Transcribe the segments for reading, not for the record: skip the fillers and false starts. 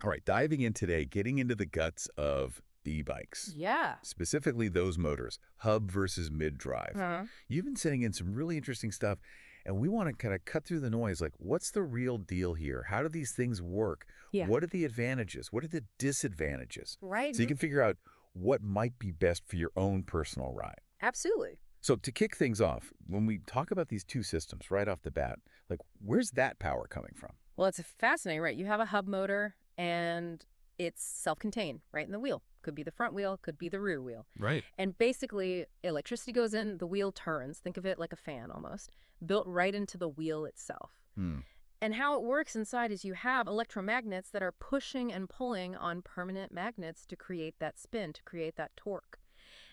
All right, diving in today, getting into the guts of e-bikes, Yeah. specifically those motors, hub versus mid-drive. Huh? You've been sending in some really interesting stuff, and we want to kind of cut through the noise. Like, what's the real deal here? How do these things work? Yeah. What are the advantages? What are the disadvantages? Right. So you can figure out what might be best for your own personal ride. Absolutely. So to kick things off, when we talk about these two systems right off the bat, like, where's that power coming from? Well, it's fascinating, right? You have a hub motor and it's self-contained right in the wheel. Could be the front wheel, could be the rear wheel. Right. And basically, electricity goes in, the wheel turns. Think of it like a fan almost, built right into the wheel itself. Hmm. And how it works inside is you have electromagnets that are pushing and pulling on permanent magnets to create that spin, to create that torque.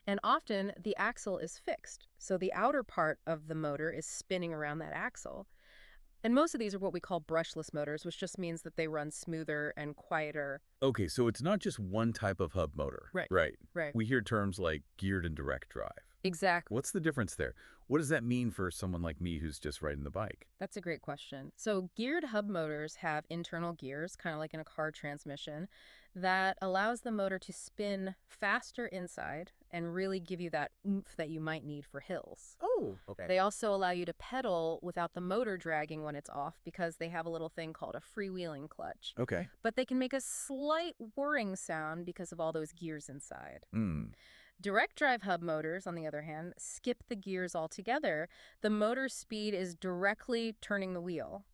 And often the axle is fixed. So the outer part of the motor is spinning around that axle. And most of these are what we call brushless motors, which just means that they run smoother and quieter. Okay, so it's not just one type of hub motor. Right. Right. Right. We hear terms like geared and direct drive. Exactly. What's the difference there? What does that mean for someone like me who's just riding the bike? That's a great question. So geared hub motors have internal gears, kind of like in a car transmission, that allows the motor to spin faster inside and really give you that oomph that you might need for hills. Oh, okay. They also allow you to pedal without the motor dragging when it's off because they have a little thing called a freewheeling clutch. Okay. But they can make a slight whirring sound because of all those gears inside. Hmm. Direct drive hub motors, on the other hand, skip the gears altogether. The motor speed is directly turning the wheel.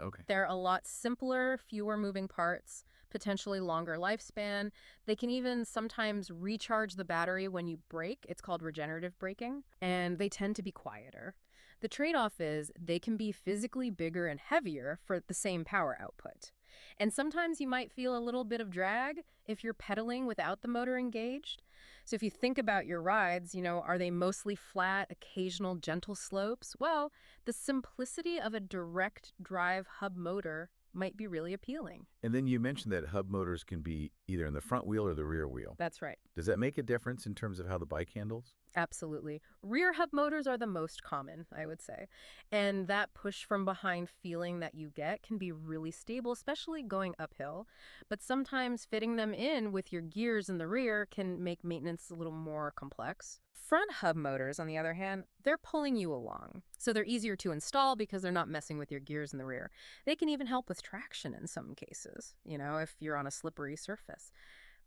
Okay. They're a lot simpler, fewer moving parts, potentially longer lifespan. They can even sometimes recharge the battery when you brake. It's called regenerative braking. And they tend to be quieter. The trade-off is they can be physically bigger and heavier for the same power output. And sometimes you might feel a little bit of drag if you're pedaling without the motor engaged. So if you think about your rides, are they mostly flat, occasional gentle slopes? Well, the simplicity of a direct drive hub motor might be really appealing. And then you mentioned that hub motors can be either in the front wheel or the rear wheel. That's right. Does that make a difference in terms of how the bike handles? Absolutely. Rear hub motors are the most common, I would say. And that push from behind feeling that you get can be really stable, especially going uphill. But sometimes fitting them in with your gears in the rear can make maintenance a little more complex. Front hub motors, on the other hand, they're pulling you along. So they're easier to install because they're not messing with your gears in the rear. They can even help with traction in some cases, if you're on a slippery surface.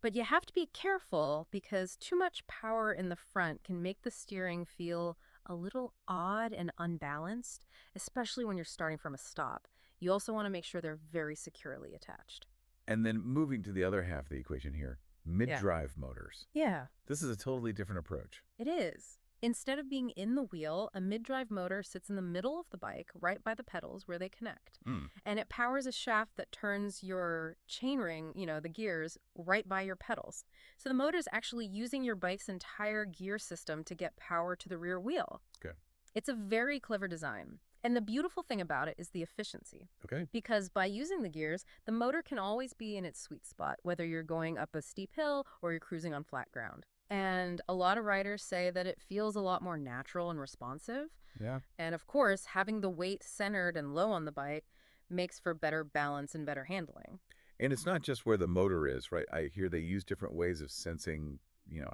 But you have to be careful because too much power in the front can make the steering feel a little odd and unbalanced, especially when you're starting from a stop. You also want to make sure they're very securely attached. And then moving to the other half of the equation here, Yeah. mid-drive motors. Yeah, This is a totally different approach. it is. Instead of being in the wheel, a mid-drive motor sits in the middle of the bike, right by the pedals where they connect. Hmm. And it powers a shaft that turns your chainring, the gears, right by your pedals. So the motor is actually using your bike's entire gear system to get power to the rear wheel. Okay. It's a very clever design. And the beautiful thing about it is the efficiency. Okay. Because by using the gears, the motor can always be in its sweet spot, whether you're going up a steep hill or you're cruising on flat ground. And a lot of riders say that it feels a lot more natural and responsive. Yeah. And of course, having the weight centered and low on the bike makes for better balance and better handling. And it's not just where the motor is, right? I hear they use different ways of sensing,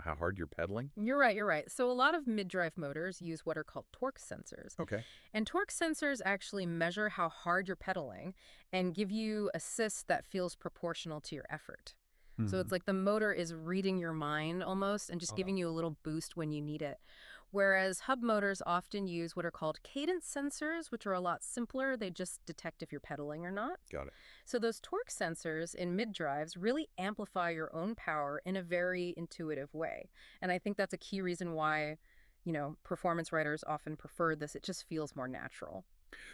how hard you're pedaling. You're right. So a lot of mid-drive motors use what are called torque sensors. Okay. And torque sensors actually measure how hard you're pedaling and give you assist that feels proportional to your effort. So it's like the motor is reading your mind almost and just giving you a little boost when you need it. Whereas hub motors often use what are called cadence sensors, which are a lot simpler. They just detect if you're pedaling or not. Got it. So those torque sensors in mid-drives really amplify your own power in a very intuitive way. And I think that's a key reason why, performance riders often prefer this. It just feels more natural.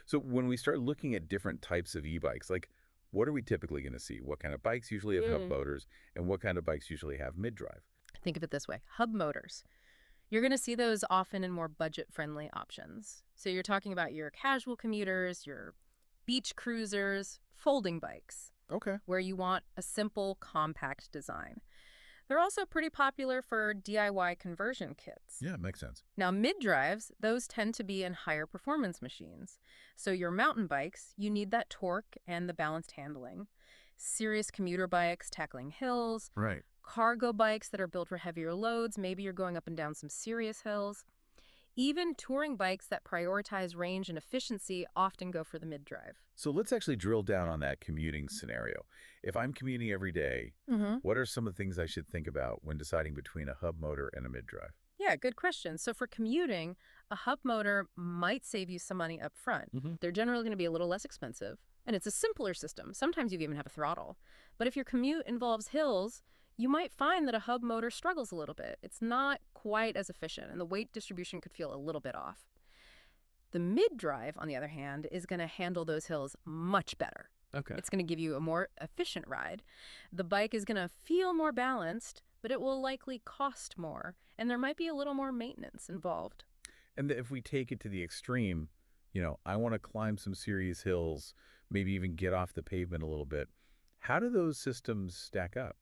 So when we start looking at different types of e-bikes, like, what are we typically going to see? What kind of bikes usually have hub motors, and what kind of bikes usually have mid-drive? Think of it this way. Hub motors. You're going to see those often in more budget-friendly options. So you're talking about your casual commuters, your beach cruisers, folding bikes, Okay. where you want a simple, compact design. They're also pretty popular for DIY conversion kits. Yeah, makes sense. Now, mid-drives, those tend to be in higher performance machines. So your mountain bikes, you need that torque and the balanced handling. serious commuter bikes tackling hills, Right. cargo bikes that are built for heavier loads. Maybe you're going up and down some serious hills. Even touring bikes that prioritize range and efficiency often go for the mid-drive. So let's actually drill down on that commuting scenario. If I'm commuting every day, Hmm. what are some of the things I should think about when deciding between a hub motor and a mid-drive? Yeah, good question. So for commuting, a hub motor might save you some money up front. Hmm. They're generally going to be a little less expensive, and it's a simpler system. Sometimes you even have a throttle. But if your commute involves hills, you might find that a hub motor struggles a little bit. It's not quite as efficient, and the weight distribution could feel a little bit off. The mid-drive, on the other hand, is going to handle those hills much better. Okay. It's going to give you a more efficient ride. The bike is going to feel more balanced, but it will likely cost more, and there might be a little more maintenance involved. And if we take it to the extreme, I want to climb some serious hills, maybe even get off the pavement a little bit. How do those systems stack up?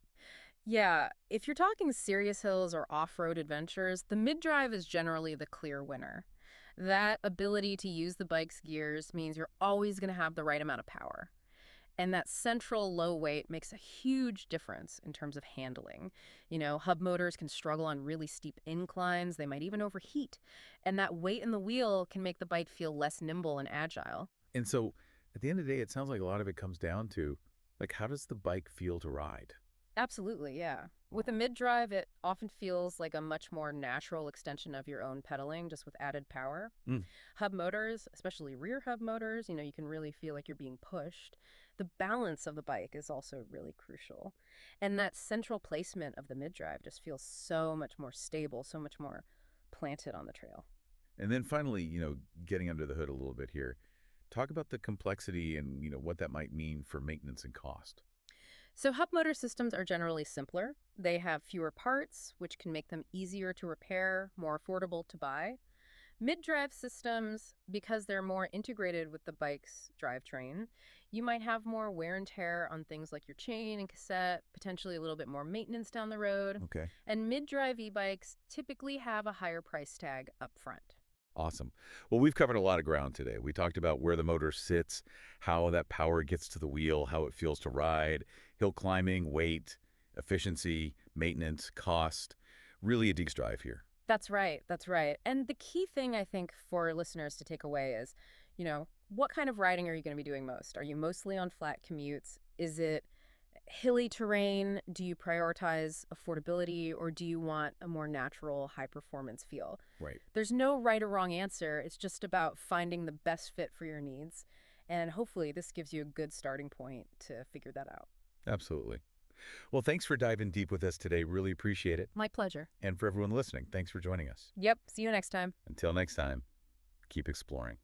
Yeah, if you're talking serious hills or off-road adventures, the mid-drive is generally the clear winner. That ability to use the bike's gears means you're always going to have the right amount of power. And that central low weight makes a huge difference in terms of handling. Hub motors can struggle on really steep inclines. They might even overheat. And that weight in the wheel can make the bike feel less nimble and agile. And so at the end of the day, it sounds like a lot of it comes down to, like, how does the bike feel to ride? Absolutely, yeah. With a mid-drive, it often feels like a much more natural extension of your own pedaling, just with added power. Mm. Hub motors, especially rear hub motors, you can really feel like you're being pushed. The balance of the bike is also really crucial. And that central placement of the mid-drive just feels so much more stable, so much more planted on the trail. And then finally, getting under the hood a little bit here, talk about the complexity and, what that might mean for maintenance and cost. So hub motor systems are generally simpler. They have fewer parts, which can make them easier to repair, more affordable to buy. Mid-drive systems, because they're more integrated with the bike's drivetrain, you might have more wear and tear on things like your chain and cassette, potentially a little bit more maintenance down the road. Okay. And mid-drive e-bikes typically have a higher price tag up front. Awesome. Well, we've covered a lot of ground today. We talked about where the motor sits, how that power gets to the wheel, how it feels to ride, hill climbing, weight, efficiency, maintenance, cost. Really a deep dive here. That's right. That's right. And the key thing I think for listeners to take away is, what kind of riding are you going to be doing most? Are you mostly on flat commutes? Is it hilly terrain? Do you prioritize affordability or do you want a more natural, high performance feel? Right. There's no right or wrong answer. It's just about finding the best fit for your needs. And hopefully, this gives you a good starting point to figure that out. Absolutely. Well, thanks for diving deep with us today. Really appreciate it. My pleasure. And for everyone listening, thanks for joining us. Yep. See you next time. Until next time, keep exploring.